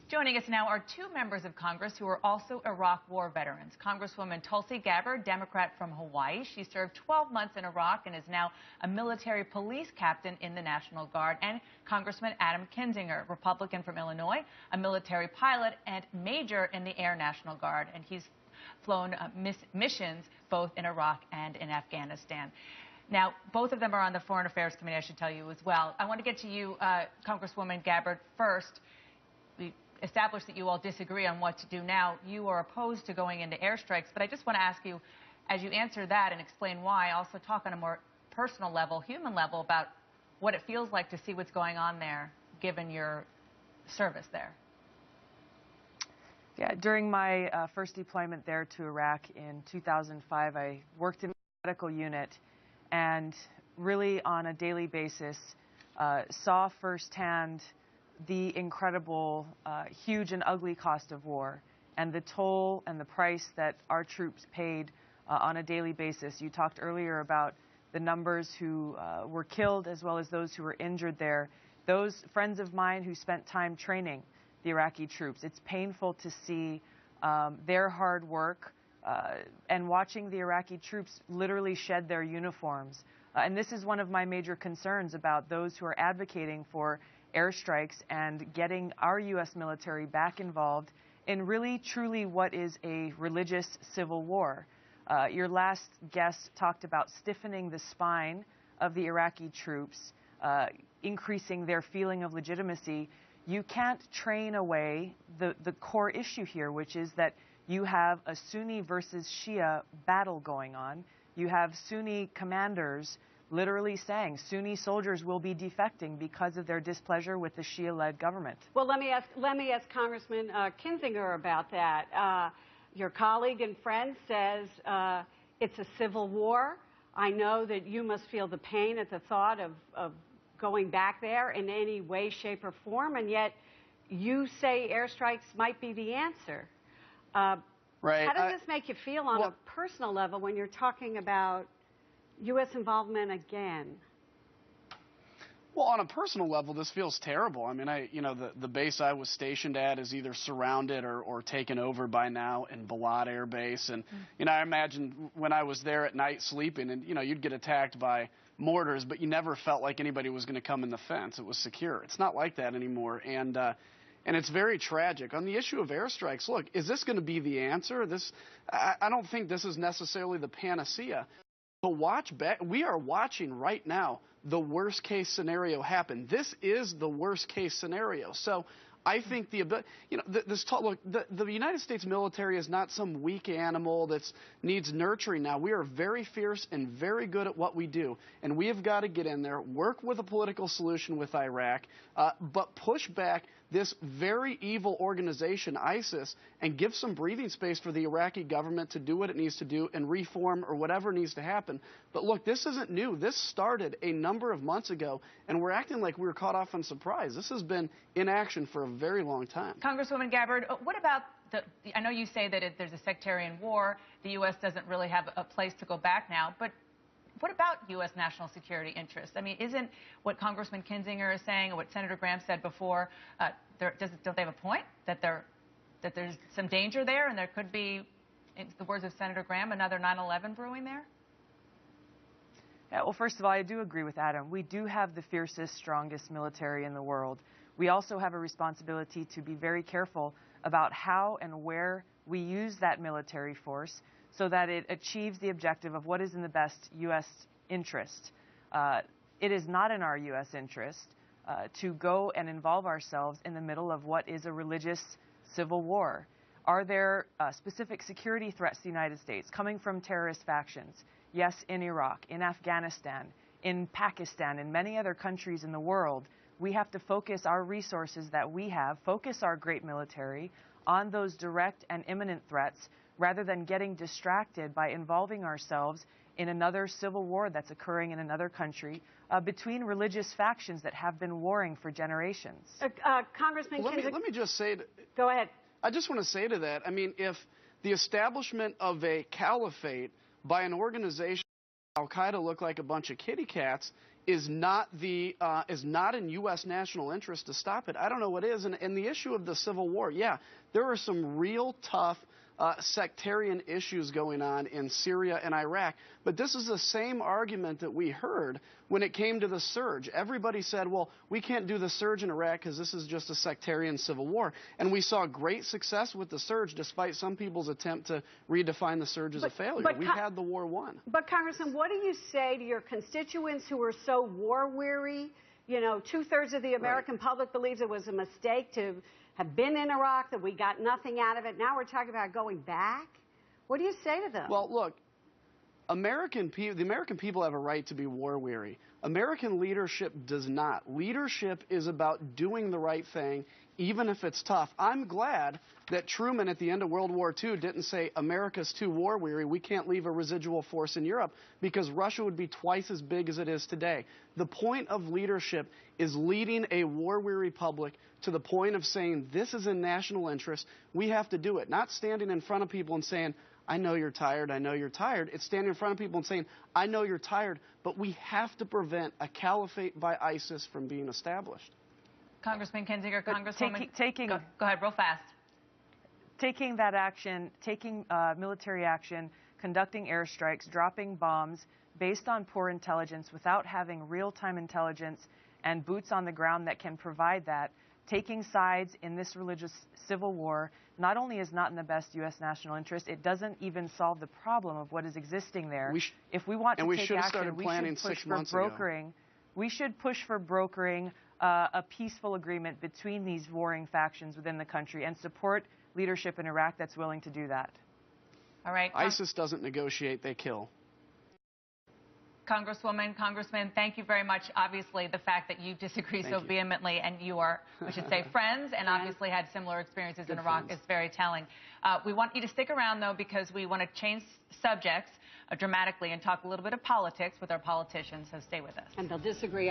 Joining us now are two members of Congress who are also Iraq War veterans. Congresswoman Tulsi Gabbard, Democrat from Hawaii. She served 12 months in Iraq and is now a military police captain in the National Guard. And Congressman Adam Kinzinger, Republican from Illinois, a military pilot and major in the Air National Guard. And he's flown missions both in Iraq and in Afghanistan. Now, both of them are on the Foreign Affairs Committee, I should tell you as well. I want to get to you, Congresswoman Gabbard, first. We established that you all disagree on what to do now. You are opposed to going into airstrikes, but I just want to ask you, as you answer that and explain why, also talk on a more personal level, human level, about what it feels like to see what's going on there, given your service there. Yeah, during my first deployment there to Iraq in 2005, I worked in a medical unit and really on a daily basis saw firsthand the incredible, huge and ugly cost of war and the toll and the price that our troops paid on a daily basis. You talked earlier about the numbers who were killed as well as those who were injured there. Those friends of mine who spent time training the Iraqi troops, it's painful to see their hard work and watching the Iraqi troops literally shed their uniforms. And this is one of my major concerns about those who are advocating for airstrikes and getting our U.S. military back involved in really, truly what is a religious civil war. Your last guest talked about stiffening the spine of the Iraqi troops, increasing their feeling of legitimacy. You can't train away the core issue here, which is that you have a Sunni versus Shia battle going on. You have Sunni commanders literally saying Sunni soldiers will be defecting because of their displeasure with the Shia-led government. Well, let me ask Congressman Kinzinger about that. Your colleague and friend says it's a civil war. I know that you must feel the pain at the thought of going back there in any way, shape, or form, and yet you say airstrikes might be the answer. Right. How does this make you feel on a personal level when you're talking about U.S. involvement again? Well, on a personal level, this feels terrible. I mean, the base I was stationed at is either surrounded or taken over by now in Balad Air Base. And, I imagine when I was there at night sleeping and, you'd get attacked by mortars, but you never felt like anybody was going to come in the fence. It was secure. It's not like that anymore. And it's very tragic. On the issue of airstrikes, look, is this going to be the answer? I don't think this is necessarily the panacea. But watch back. We are watching right now the worst case scenario happen. This is the worst case scenario. So I think the United States military is not some weak animal that needs nurturing now. We are very fierce and very good at what we do. And we have got to get in there, work with a political solution with Iraq, but push back this very evil organization, ISIS, and give some breathing space for the Iraqi government to do what it needs to do and reform or whatever needs to happen. But look, this isn't new. This started a number of months ago, and we're acting like we were caught off on surprise. This has been in action for a very long time. Congresswoman Gabbard, what about I know you say that there's a sectarian war. The U.S. doesn't really have a place to go back now, but what about U.S. national security interests? I mean, isn't what Congressman Kinzinger is saying, or what Senator Graham said before, don't they have a point that there's some danger there, and there could be, in the words of Senator Graham, another 9/11 brewing there? Yeah, well, first of all, I do agree with Adam. We do have the fiercest, strongest military in the world. We also have a responsibility to be very careful about how and where we use that military force so that it achieves the objective of what is in the best U.S. interest. It is not in our U.S. interest to go and involve ourselves in the middle of what is a religious civil war. Are there specific security threats to the United States coming from terrorist factions? Yes, in Iraq, in Afghanistan, in Pakistan, in many other countries in the world. We have to focus our resources that we have, focus our great military on those direct and imminent threats, rather than getting distracted by involving ourselves in another civil war that's occurring in another country between religious factions that have been warring for generations. Congressman Kinzinger, let me just say... Go ahead. I just want to say to that, I mean, if the establishment of a caliphate by an organization Al-Qaeda look like a bunch of kitty cats, is not in U.S. national interest to stop it, I don't know what is. And the issue of the Civil War, yeah, there are some real tough sectarian issues going on in Syria and Iraq. But this is the same argument that we heard when it came to the surge. Everybody said, well, we can't do the surge in Iraq because this is just a sectarian civil war. And we saw great success with the surge, despite some people's attempt to redefine the surge as a failure. We had the war won. But, Congressman, what do you say to your constituents who are so war-weary? You know, 2/3 of the American public believes it was a mistake to have been in Iraq, that we got nothing out of it. Now we're talking about going back. What do you say to them? Well, look, the American people have a right to be war-weary. American leadership does not. Leadership is about doing the right thing, even if it's tough. I'm glad that Truman at the end of World War II didn't say, America's too war-weary, we can't leave a residual force in Europe, because Russia would be twice as big as it is today. The point of leadership is leading a war-weary public to the point of saying, this is in national interest, we have to do it. Not standing in front of people and saying, I know you're tired, I know you're tired. It's standing in front of people and saying, I know you're tired, but we have to prevent a caliphate by ISIS from being established. Congressman Kinzinger, Congresswoman, go ahead real fast. Taking that action, taking military action, conducting airstrikes, dropping bombs based on poor intelligence without having real-time intelligence and boots on the ground that can provide that, taking sides in this religious civil war not only is not in the best U.S. national interest, it doesn't even solve the problem of what is existing there. If we want to take action, we should push for brokering. We should push for brokering a peaceful agreement between these warring factions within the country and support leadership in Iraq that's willing to do that. All right. ISIS doesn't negotiate, they kill. Congresswoman, Congressman, thank you very much. Obviously, the fact that you disagree so vehemently and you are, we should say, friends and obviously had similar experiences in Iraq is very telling. We want you to stick around, though, because we want to change subjects dramatically and talk a little bit of politics with our politicians, so stay with us. And they'll disagree.